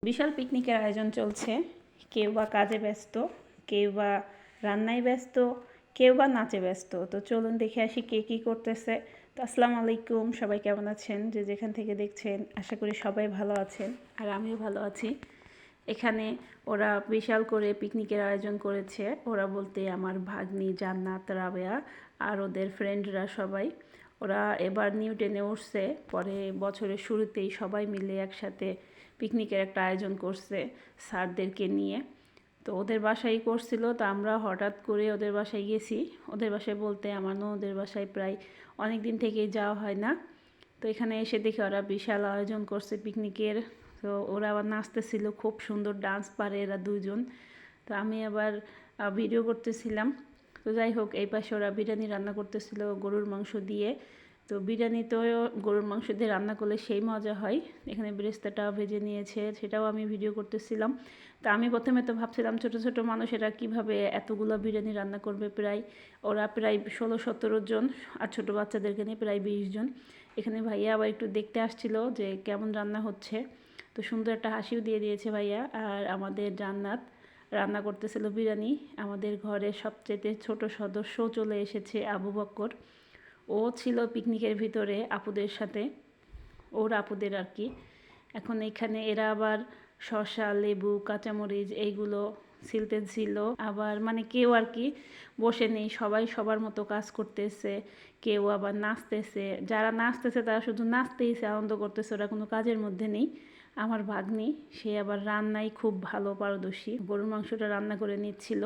বিশাল পিকনিকের আয়োজন চলছে। কেউ বা কাজে ব্যস্ত, কেউ বা রান্নায় ব্যস্ত, কেউ বা নাচে ব্যস্ত। তো চলুন দেখে আসি কে কী করতেছে। তো আসসালামু আলাইকুম, সবাই কেমন আছেন? যে যেখান থেকে দেখছেন আশা করি সবাই ভালো আছেন, আর আমিও ভালো আছি। এখানে ওরা বিশাল করে পিকনিকের আয়োজন করেছে। ওরা বলতে আমার ভাগ্নি জান্নাত, রাবেয়া আর ওদের ফ্রেন্ডরা সবাই। ওরা এবার নিউটেনে উঠছে, পরে বছরের শুরুতেই সবাই মিলে একসাথে পিকনিকের একটা আয়োজন করছে স্যারদেরকে নিয়ে। তো ওদের বাসায় করছিল, তো আমরা হঠাৎ করে ওদের বাসায় গেছি। ওদের বাসায় বলতে আমার ওদের বাসায় প্রায় অনেক দিন থেকেই যাওয়া হয় না। তো এখানে এসে দেখি ওরা বিশাল আয়োজন করছে পিকনিকের। তো ওরা আবার নাচতেছিল, খুব সুন্দর ডান্স পারে এরা দুজন। তো আমি আবার ভিডিও করতেছিলাম। তো যাই হোক, এই পাশে ওরা বিরিয়ানি রান্না করতেছিল গরুর মাংস দিয়ে। তো বিরিয়ানি তো গরুর মাংস দিয়ে রান্না করলে সেই মজা হয়। এখানে বেরেস্তাটা ভেজে নিয়েছে, সেটাও আমি ভিডিও করতেছিলাম। তো আমি প্রথমে তো ভাবছিলাম ছোটো ছোটো মানুষেরা কীভাবে এতগুলো বিরিয়ানি রান্না করবে। ওরা প্রায় 16-17 জন, আর ছোটো বাচ্চাদেরকে নিয়ে প্রায় 20 জন। এখানে ভাইয়া আবার একটু দেখতে আসছিল যে কেমন রান্না হচ্ছে। তো সুন্দর একটা হাসিও দিয়ে দিয়েছে ভাইয়া। আর আমাদের জান্নাত রান্না করতেছিল বিরিয়ানি। আমাদের ঘরে সবচেয়ে ছোট সদস্য চলে এসেছে, আবু বক্কর। ও ছিল পিকনিকের ভিতরে আপুদের সাথে, ওর আপুদের আর কি। এখন এখানে এরা আবার শসা, লেবু, কাঁচামরিচ এইগুলো ছিল। আবার মানে কেউ আর কি বসে নেই, সবাই সবার মতো কাজ করতেছে। কেউ আবার নাচতেছে, যারা নাচতেছে তারা শুধু নাচতেইছে, আনন্দ করতেছে, ওরা কোনো কাজের মধ্যে নেই। আমার ভাগ্নি, সে আবার রান্নায় খুব ভালো পারদর্শী, গরুর মাংসটা রান্না করে নিচ্ছিল।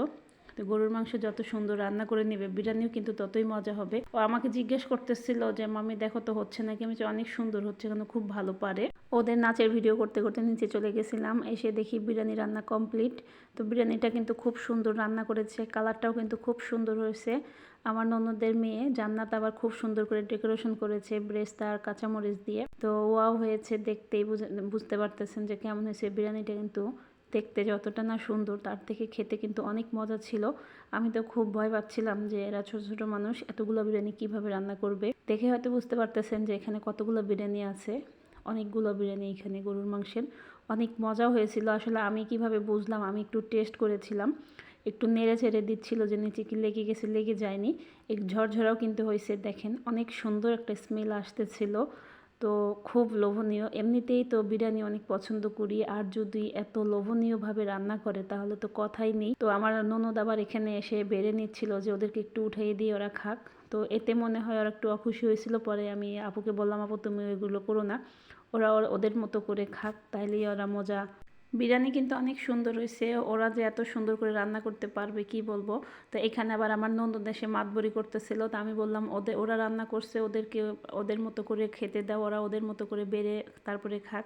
তো গরুর মাংস যত সুন্দর রান্না করে নেবে, বিরিয়ানিও কিন্তু ততই মজা হবে। ও আমাকে জিজ্ঞেস করতেছিল যে মামি দেখো তো হচ্ছে নাকি। আমি অনেক সুন্দর হচ্ছে, কেন খুব ভালো পারে। ওদের নাচের ভিডিও করতে করতে নিচে চলে গেছিলাম, এসে দেখি বিরিয়ানি রান্না কমপ্লিট। তো বিরিয়ানিটা কিন্তু খুব সুন্দর রান্না করেছে, কালারটাও কিন্তু খুব সুন্দর হয়েছে। আমার ননদের মেয়ে জান্নাত আবার খুব সুন্দর করে ডেকোরেশন করেছে বেরেস্তা আর কাঁচামরিচ দিয়ে। তো ওয়াও হয়েছে, দেখতেই বুঝতে পারতেছেন যে কেমন হয়েছে। বিরিয়ানিটা কিন্তু দেখতে যতটা না সুন্দর, তার থেকে খেতে কিন্তু অনেক মজা ছিল। আমি তো খুব ভয় পাচ্ছিলাম যে এরা ছোট ছোট মানুষ এতগুলো বিরিয়ানি কিভাবে রান্না করবে। দেখে হয়তো বুঝতে পারতেছেন যে এখানে কতগুলো বিরিয়ানি আছে। অনেকগুলো বিরিয়ানি এখানে গরুর মাংসের। অনেক মজাও হয়েছিল। আসলে আমি কিভাবে বুঝলাম, আমি একটু টেস্ট করেছিলাম, একটু নেড়ে ছেড়ে দিচ্ছিল যে নিচে কি লেগে গেছে, লেগে যায়নি। এক ঝরঝরাও কিন্তু হয়েছে, দেখেন অনেক সুন্দর একটা স্মেল আসতেছিল। তো খুব লোভনীয়। এমনিতেই তো বিরিয়ানি অনেক পছন্দ করি, আর যদি এত লোভনীয়ভাবে রান্না করে তাহলে তো কথাই নেই। তো আমার ননদ আবার এখানে এসে বেড়ে নিচ্ছিল যে ওদেরকে একটু উঠাইয়ে দিয়ে ওরা খাক। তো এতে মনে হয় ওরা একটু অখুশি হয়েছিল। পরে আমি আপুকে বললাম, আপু তুমি ওইগুলো করো না, ওরা ওদের মতো করে খাক, তাইলেই ওরা মজা। বিরিয়ানি কিন্তু অনেক সুন্দর হয়েছে। ওরা যে এত সুন্দর করে রান্না করতে পারবে কি বলবো। তো এখানে আবার আমার ননদ এসে মাতবরি করতেছিল। তো আমি বললাম ওরা রান্না করছে, ওদেরকে ওদের মতো করে খেতে দাও, ওরা ওদের মতো করে বেড়ে তারপরে খাক।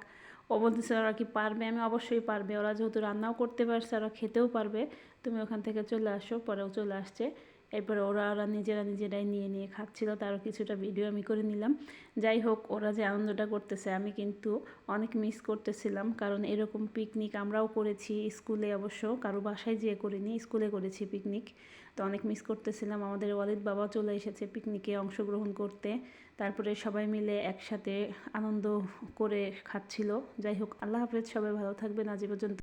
ও বলতেছে ওরা কি পারবে। আমি অবশ্যই পারবে, ওরা যেহেতু রান্নাও করতে পারছে, ওরা খেতেও পারবে, তুমি ওখান থেকে চলে আসো। পরেও চলে আসছে। এরপরে ওরা নিজেরাই নিয়ে নিয়ে খাচ্ছিল, তারও কিছুটা ভিডিও আমি করে নিলাম। যাই হোক, ওরা যে আনন্দটা করতেছে আমি কিন্তু অনেক মিস করতেছিলাম, কারণ এরকম পিকনিক আমরাও করেছি স্কুলে, অবশ্য কারো বাসায় যেয়ে করিনি, স্কুলে করেছি পিকনিক। তো অনেক মিস করতেছিলাম। আমাদের ওয়ালিদ বাবা চলে এসেছে পিকনিকে অংশগ্রহণ করতে। তারপরে সবাই মিলে একসাথে আনন্দ করে খাচ্ছিল। যাই হোক, আল্লাহ হাফেজ, সবাই ভালো থাকবেন আজ পর্যন্ত।